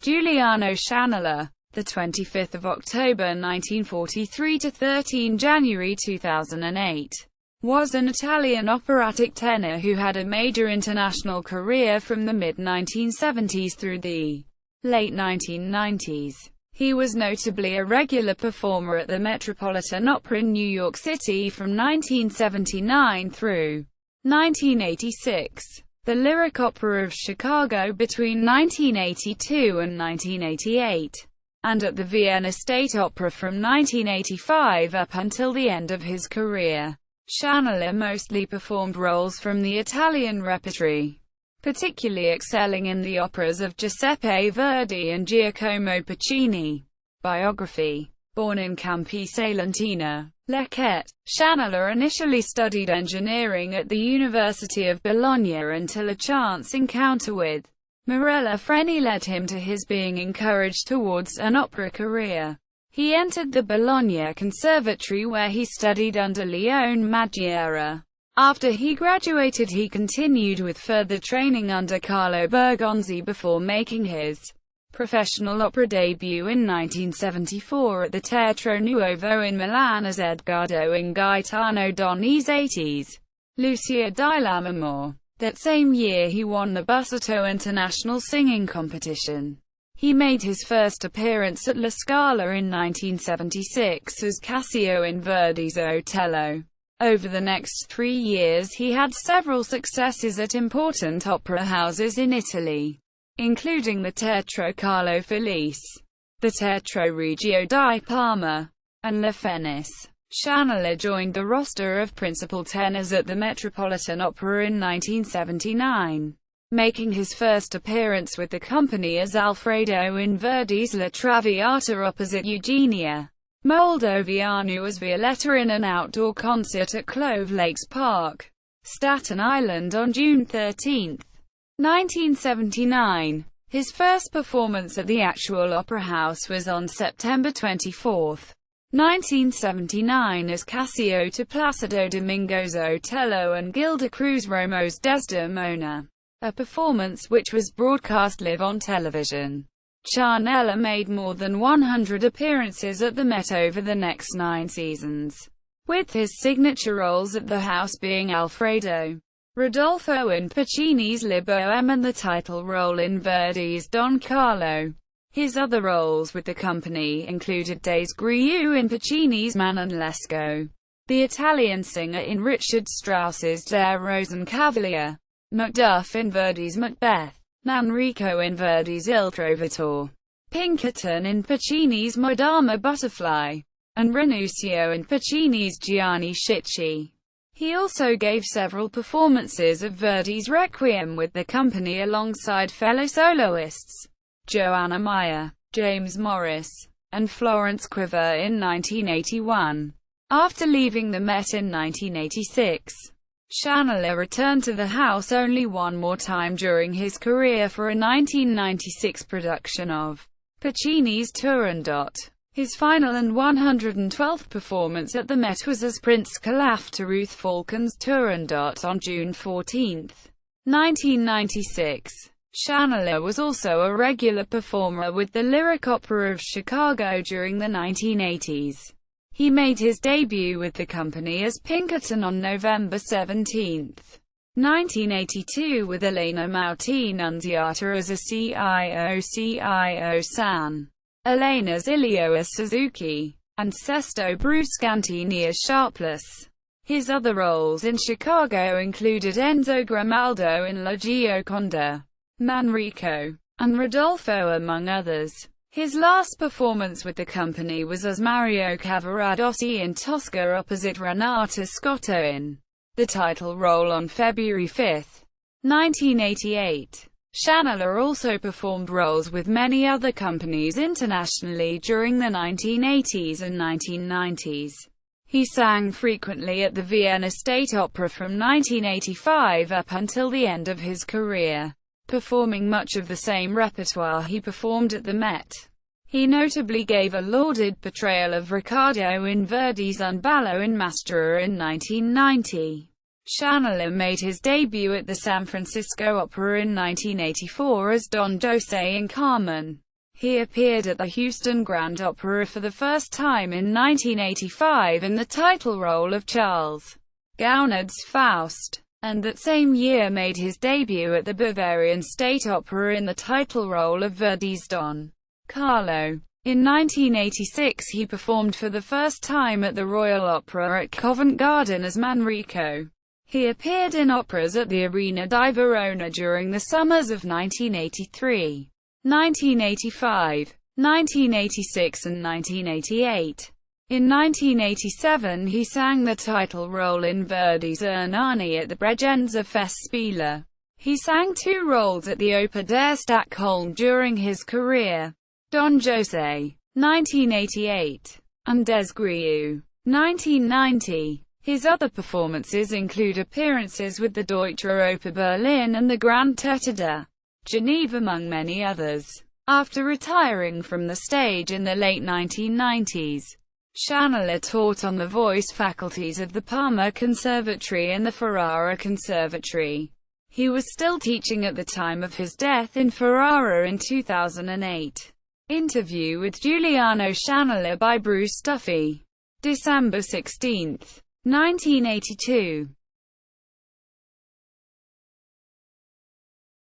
Giuliano Ciannella, the 25th of October 1943 to 13 January 2008, was an Italian operatic tenor who had a major international career from the mid-1970s through the late 1990s. He was notably a regular performer at the Metropolitan Opera in New York City from 1979 through 1986. The Lyric Opera of Chicago between 1982 and 1988, and at the Vienna State Opera from 1985 up until the end of his career. Ciannella mostly performed roles from the Italian repertory, particularly excelling in the operas of Giuseppe Verdi and Giacomo Puccini. Biography. Born in Campi Salentina, Lecce, Ciannella initially studied engineering at the University of Bologna until a chance encounter with Mirella Freni led him to his being encouraged towards an opera career. He entered the Bologna Conservatory where he studied under Leone Magiera. After he graduated he continued with further training under Carlo Bergonzi before making his professional opera debut in 1974 at the Teatro Nuovo in Milan as Edgardo in Gaetano Donizetti's Lucia di Lammermoor. That same year he won the Busseto International Singing Competition. He made his first appearance at La Scala in 1976 as Cassio in Verdi's Otello. Over the next 3 years he had several successes at important opera houses in Italy, including the Teatro Carlo Felice, the Teatro Regio di Parma, and La Fenice. Ciannella joined the roster of principal tenors at the Metropolitan Opera in 1979, making his first appearance with the company as Alfredo in Verdi's La Traviata opposite Eugenia Moldovianu as Violetta in an outdoor concert at Clove Lakes Park, Staten Island on June 13, 1979. His first performance at the actual opera house was on September 24, 1979 as Cassio to Placido Domingo's Otello and Gilda Cruz Romo's Desdemona, a performance which was broadcast live on television. Ciannella made more than 100 appearances at the Met over the next 9 seasons, with his signature roles at the house being Alfredo, Rodolfo in Puccini's La Bohème and the title role in Verdi's Don Carlo. His other roles with the company included Des Grieux in Puccini's Man and Lescaut, the Italian singer in Richard Strauss's Der Rosenkavalier, Macduff in Verdi's Macbeth, Manrico in Verdi's Il Trovatore, Pinkerton in Puccini's Madama Butterfly, and Ranuccio in Puccini's Gianni Schicchi. He also gave several performances of Verdi's Requiem with the company alongside fellow soloists Joanna Meyer, James Morris, and Florence Quiver in 1981. After leaving the Met in 1986, Ciannella returned to the house only one more time during his career for a 1996 production of Puccini's Turandot. His final and 112th performance at the Met was as Prince Calaf to Ruth Falcon's Turandot on June 14, 1996. Ciannella was also a regular performer with the Lyric Opera of Chicago during the 1980s. He made his debut with the company as Pinkerton on November 17, 1982 with Elena Mauti Nunziata as a CIO San, Elena Zilio as Suzuki, and Sesto Bruscantini as Sharpless. His other roles in Chicago included Enzo Grimaldo in La Gioconda, Manrico, and Rodolfo among others. His last performance with the company was as Mario Cavaradossi in Tosca opposite Renata Scotto in the title role on February 5, 1988. Ciannella also performed roles with many other companies internationally during the 1980s and 1990s. He sang frequently at the Vienna State Opera from 1985 up until the end of his career, performing much of the same repertoire he performed at the Met. He notably gave a lauded portrayal of Riccardo in Verdi's Un ballo in Mastera in 1990. Ciannella made his debut at the San Francisco Opera in 1984 as Don José in Carmen. He appeared at the Houston Grand Opera for the first time in 1985 in the title role of Charles Gounod's Faust, and that same year made his debut at the Bavarian State Opera in the title role of Verdi's Don Carlo. In 1986 he performed for the first time at the Royal Opera at Covent Garden as Manrico. He appeared in operas at the Arena di Verona during the summers of 1983, 1985, 1986 and 1988. In 1987 he sang the title role in Verdi's Ernani at the Bregenzer Festspiele. He sang 2 roles at the Oper der Stockholm during his career: Don José, 1988, and Des Grieux, 1990. His other performances include appearances with the Deutsche Oper Berlin and the Grand Theater de Geneva, among many others. After retiring from the stage in the late 1990s, Ciannella taught on the voice faculties of the Parma Conservatory and the Ferrara Conservatory. He was still teaching at the time of his death in Ferrara in 2008. Interview with Giuliano Ciannella by Bruce Duffy. December 16, 1982.